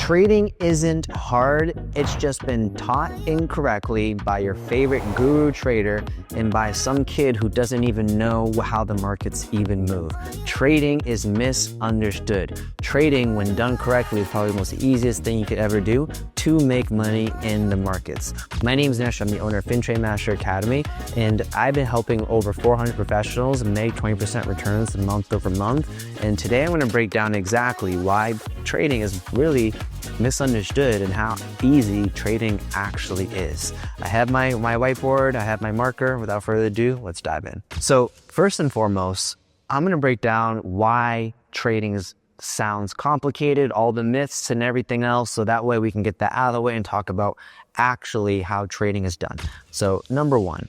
Trading isn't hard, it's just been taught incorrectly by your favorite guru trader and by some kid who doesn't even know how the markets even move. Trading is misunderstood. Trading, when done correctly, is probably the most easiest thing you could ever do to make money in the markets. My name is Nesh, I'm the owner of FinTrade Master Academy, and I've been helping over 400 professionals make 20% returns month over month. And today I'm gonna break down exactly why trading is really misunderstood and how easy trading actually is. I have my whiteboard, I have my marker. Without further ado, let's dive in. So first and foremost, I'm gonna break down why trading sounds complicated, all the myths and everything else, so that way we can get that out of the way and talk about actually how trading is done. So number one,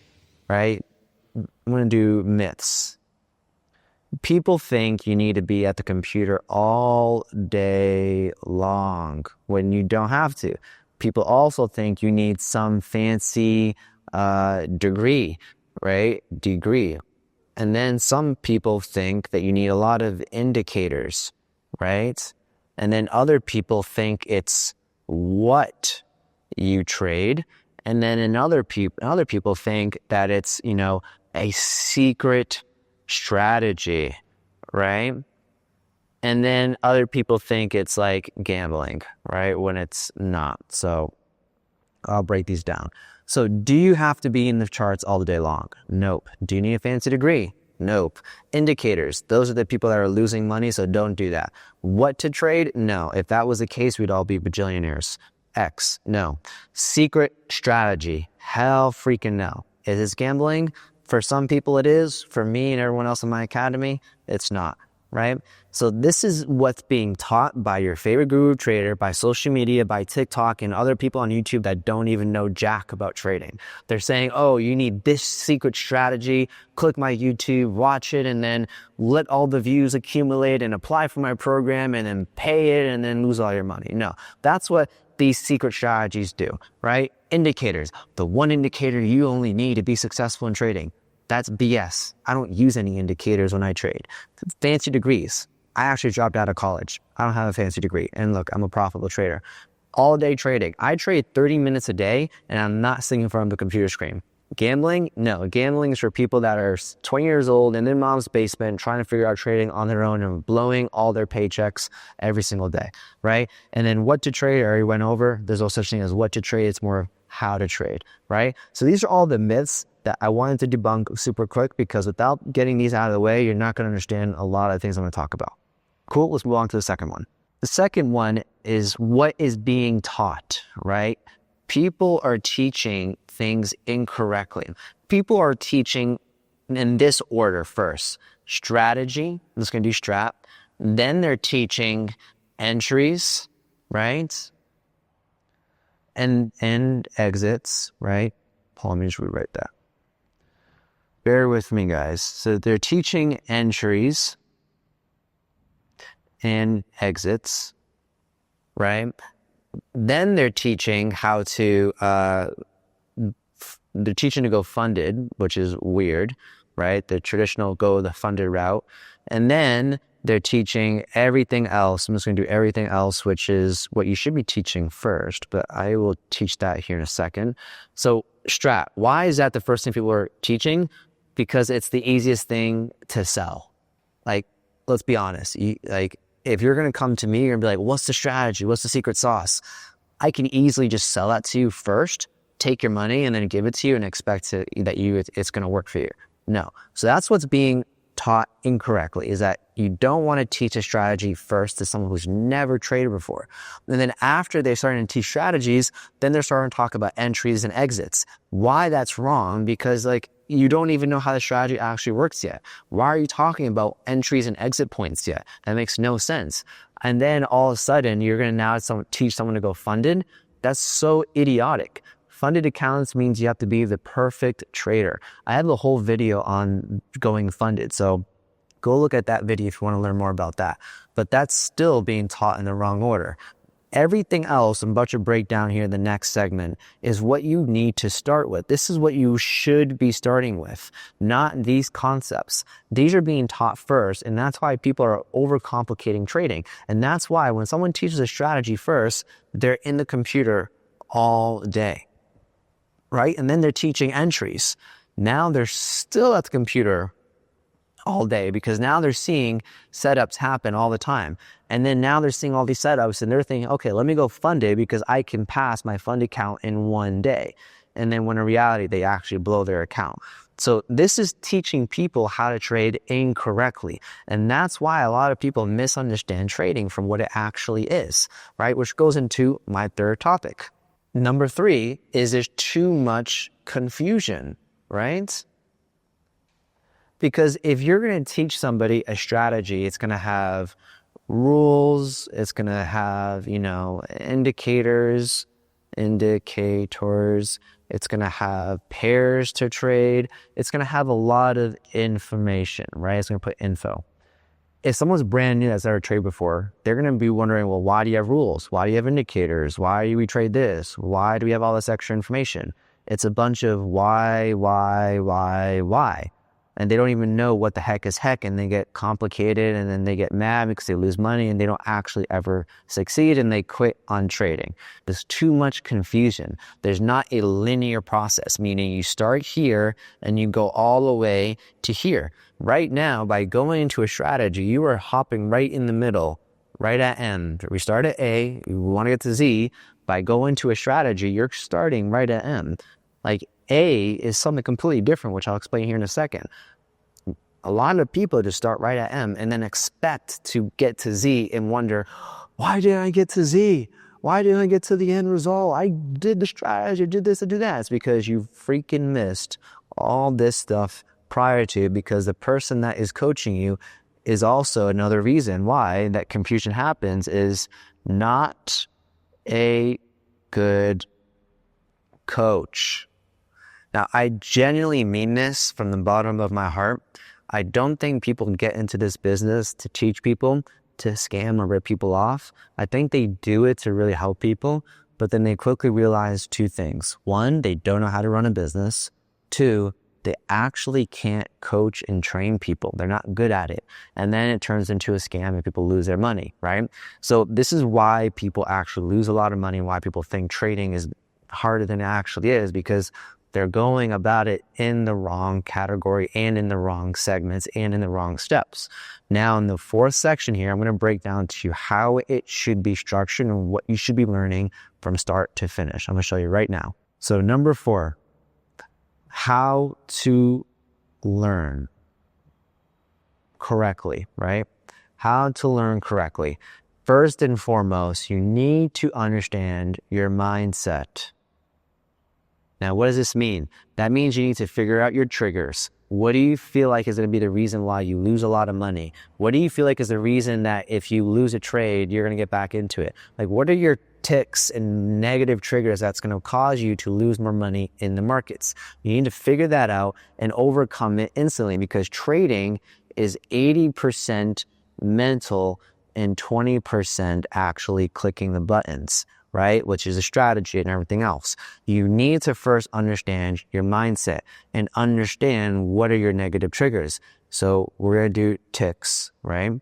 right? I'm gonna do myths. People think you need to be at the computer all day long when you don't have to. People also think you need some fancy degree, right? Degree. And then some people think that you need a lot of indicators, right? And then other people think it's what you trade. And then other people think that it's, a secret strategy, right? And then other people think it's like gambling, right? When it's not. So I'll break these down. So do you have to be in the charts all the day long? Nope. Do you need a fancy degree? Nope. Indicators, those are the people that are losing money, so don't do that. What to trade? No. If that was the case, we'd all be bajillionaires. X, no. Secret strategy, hell freaking no. Is this gambling? For some people it is. For me and everyone else in my academy, it's not, right? So this is what's being taught by your favorite guru trader, by social media, by TikTok, and other people on YouTube that don't even know jack about trading. They're saying, oh, you need this secret strategy, click my YouTube, watch it, and then let all the views accumulate and apply for my program and then pay it and then lose all your money. No, that's what these secret strategies do, right? Indicators, the one indicator you only need to be successful in trading. That's BS. I don't use any indicators when I trade. Fancy degrees. I actually dropped out of college. I don't have a fancy degree. And look, I'm a profitable trader. All day trading. I trade 30 minutes a day and I'm not sitting in front of the computer screen. Gambling? No. Gambling is for people that are 20 years old in their mom's basement trying to figure out trading on their own and blowing all their paychecks every single day, right? And then what to trade, I already went over. There's no such thing as what to trade. It's more how to trade, right? So these are all the myths that I wanted to debunk super quick, because without getting these out of the way, you're not going to understand a lot of things I'm going to talk about. Cool. Let's move on to the second one. The second one is what is being taught, right? People are teaching things incorrectly. People are teaching in this order first. Strategy, I'm just going to do strat. Then they're teaching entries, right? And exits, right? Let me just rewrite that. Bear with me, guys. So they're teaching entries and exits, right? Then they're teaching how to, they're teaching to go funded, which is weird, right? The traditional go the funded route. And then they're teaching everything else. I'm just going to do everything else, which is what you should be teaching first, but I will teach that here in a second. So strat, why is that the first thing people are teaching? Because it's the easiest thing to sell. Like, let's be honest. If you're going to come to me, you're going to be like, what's the strategy? What's the secret sauce? I can easily just sell that to you first, take your money, and then give it to you and expect that it's going to work for you. No. So that's what's being taught incorrectly, is that you don't want to teach a strategy first to someone who's never traded before. And then after they're starting to teach strategies, then they're starting to talk about entries and exits. Why that's wrong? Because you don't even know how the strategy actually works yet. Why are you talking about entries and exit points yet? That makes no sense. And then all of a sudden, you're going to now teach someone to go funded. That's so idiotic. Funded accounts means you have to be the perfect trader. I have a whole video on going funded. So go look at that video if you want to learn more about that. But that's still being taught in the wrong order. Everything else, I'm about to break down here in the next segment, is what you need to start with. This is what you should be starting with, not these concepts. These are being taught first, and that's why people are overcomplicating trading. And that's why when someone teaches a strategy first, they're in the computer all day, right? And then they're teaching entries. Now they're still at the computer all day because now they're seeing setups happen all the time. And then now they're seeing all these setups and they're thinking, okay, let me go fund day because I can pass my fund account in one day. And then when in reality, they actually blow their account. So this is teaching people how to trade incorrectly. And that's why a lot of people misunderstand trading from what it actually is, right? Which goes into my third topic. Number 3 is there's too much confusion, right? Because if you're going to teach somebody a strategy, it's going to have rules, it's going to have, indicators, it's going to have pairs to trade, it's going to have a lot of information, right? It's going to put info. If someone's brand new that's never traded before, they're going to be wondering, well, why do you have rules? Why do you have indicators? Why do we trade this? Why do we have all this extra information? It's a bunch of why. And they don't even know what the heck is heck, and they get complicated, and then they get mad because they lose money and they don't actually ever succeed, and they quit on trading. There's too much confusion. There's not a linear process, meaning you start here and you go all the way to here. Right now, by going into a strategy, you are hopping right in the middle, right at M. We start at A, we want to get to Z. By going to a strategy, you're starting right at M. Like A is something completely different, which I'll explain here in a second. A lot of people just start right at M and then expect to get to Z and wonder, why didn't I get to Z? Why didn't I get to the end result? I did the strategy, I did this, I did that. It's because you freaking missed all this stuff prior to, because the person that is coaching you is also another reason why that confusion happens, is not a good coach. Now, I genuinely mean this from the bottom of my heart. I don't think people get into this business to teach people, to scam or rip people off. I think they do it to really help people, but then they quickly realize 2 things. 1, they don't know how to run a business. 2, they actually can't coach and train people. They're not good at it. And then it turns into a scam and people lose their money, right? So this is why people actually lose a lot of money, why people think trading is harder than it actually is, because they're going about it in the wrong category and in the wrong segments and in the wrong steps. Now, in the 4th section here, I'm going to break down to you how it should be structured and what you should be learning from start to finish. I'm going to show you right now. So number 4, how to learn correctly, right? How to learn correctly. First and foremost, you need to understand your mindset. Now, what does this mean? That means you need to figure out your triggers. What do you feel like is going to be the reason why you lose a lot of money? What do you feel like is the reason that if you lose a trade, you're going to get back into it? Like, what are your ticks and negative triggers that's going to cause you to lose more money in the markets? You need to figure that out and overcome it instantly, because trading is 80% mental and 20% actually clicking the buttons, right? Which is a strategy and everything else. You need to first understand your mindset and understand what are your negative triggers. So we're going to do ticks, right?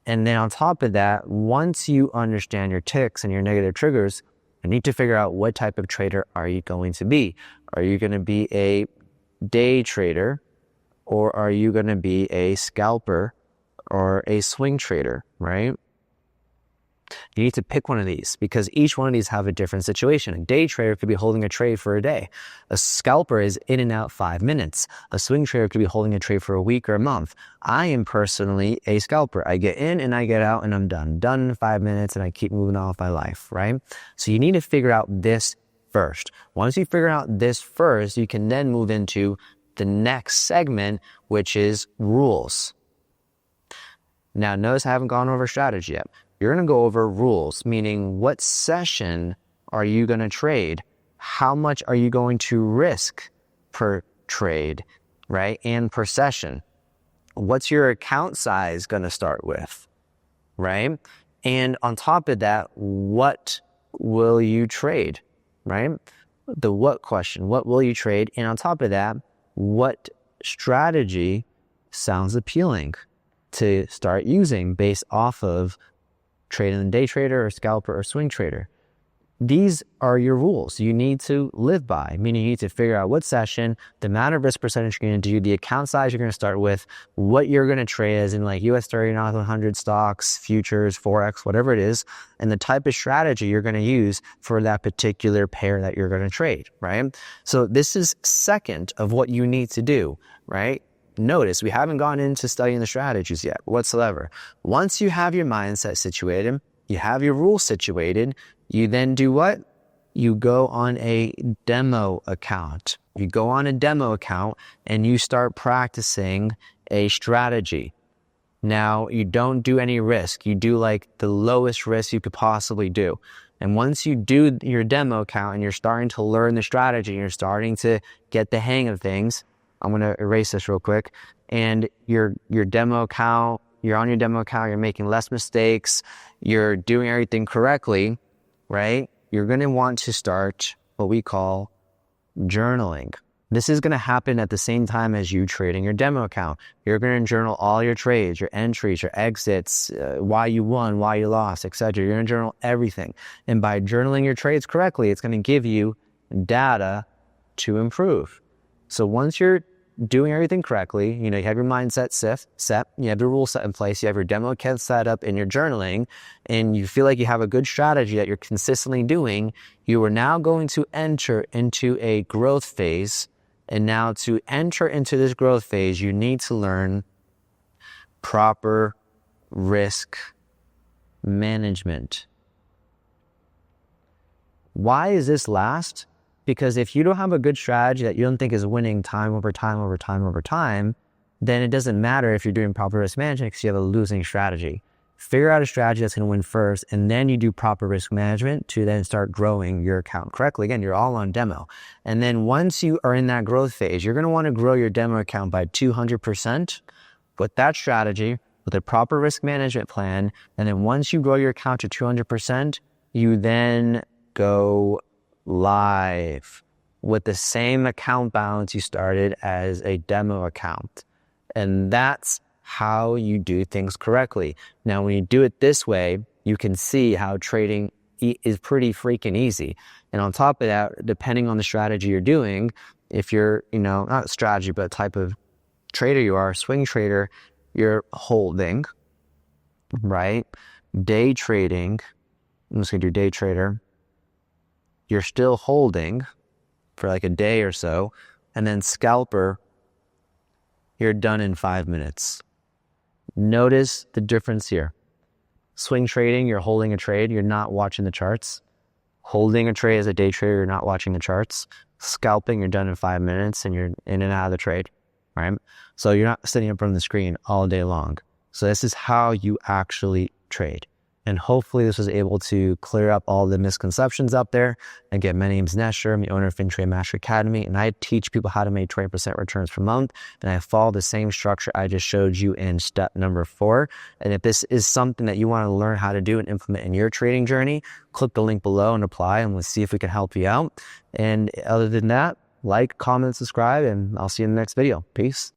And then on top of that, once you understand your ticks and your negative triggers, you need to figure out what type of trader are you going to be. Are you going to be a day trader, or are you going to be a scalper or a swing trader, right? You need to pick one of these, because each one of these have a different situation. A day trader could be holding a trade for a day. A scalper is in and out 5 minutes. A swing trader could be holding a trade for a week or a month. I am personally a scalper. I get in and I get out and I'm done. Done in 5 minutes and I keep moving on with my life, right? So you need to figure out this first. Once you figure out this first, you can then move into the next segment, which is rules. Now, notice I haven't gone over strategy yet. You're going to go over rules, meaning what session are you going to trade? How much are you going to risk per trade, right? And per session. What's your account size going to start with, right? And on top of that, what will you trade, right? The what question, what will you trade? And on top of that, what strategy sounds appealing to start using based off of trading the day trader or scalper or swing trader? These are your rules you need to live by, meaning you need to figure out what session, the amount of risk percentage you're going to do, the account size you're going to start with, what you're going to trade as in like US 30, 100 stocks, futures, Forex, whatever it is, and the type of strategy you're going to use for that particular pair that you're going to trade, right? So this is second of what you need to do, right? Notice we haven't gone into studying the strategies yet whatsoever. Once you have your mindset situated, you have your rules situated, you then do what? You go on a demo account. You go on a demo account and you start practicing a strategy. Now, you don't do any risk. You do like the lowest risk you could possibly do. And once you do your demo account and you're starting to learn the strategy, you're starting to get the hang of things. I'm going to erase this real quick. And your demo account, you're on your demo account, you're making less mistakes, you're doing everything correctly, right? You're going to want to start what we call journaling. This is going to happen at the same time as you trading your demo account. You're going to journal all your trades, your entries, your exits, why you won, why you lost, etc. You're going to journal everything. And by journaling your trades correctly, it's going to give you data to improve. So once you're doing everything correctly, you have your mindset set, you have the rules set in place, you have your demo account set up and you're journaling, and you feel like you have a good strategy that you're consistently doing, you are now going to enter into a growth phase. And now to enter into this growth phase, you need to learn proper risk management. Why is this last? Because if you don't have a good strategy that you don't think is winning time over time, then it doesn't matter if you're doing proper risk management because you have a losing strategy. Figure out a strategy that's going to win first, and then you do proper risk management to then start growing your account correctly. Again, you're all on demo. And then once you are in that growth phase, you're going to want to grow your demo account by 200% with that strategy, with a proper risk management plan. And then once you grow your account to 200%, you then go live with the same account balance you started as a demo account. And that's how you do things correctly. Now, when you do it this way, you can see how trading is pretty freaking easy. And on top of that, depending on the strategy you're doing, if you're, not strategy, but type of trader you are, swing trader, you're holding, right? Day trading, I'm just gonna do day trader. You're still holding for like a day or so, and then scalper, you're done in 5 minutes. Notice the difference here. Swing trading, you're holding a trade, you're not watching the charts. Holding a trade as a day trader, you're not watching the charts. Scalping, you're done in 5 minutes and you're in and out of the trade, right? So you're not sitting in front of the screen all day long. So this is how you actually trade. And hopefully this was able to clear up all the misconceptions out there. Again, my name is Nesher. I'm the owner of FinTrade Master Academy, and I teach people how to make 20% returns per month. And I follow the same structure I just showed you in step number 4. And if this is something that you want to learn how to do and implement in your trading journey, click the link below and apply, and we'll see if we can help you out. And other than that, like, comment, subscribe, and I'll see you in the next video. Peace.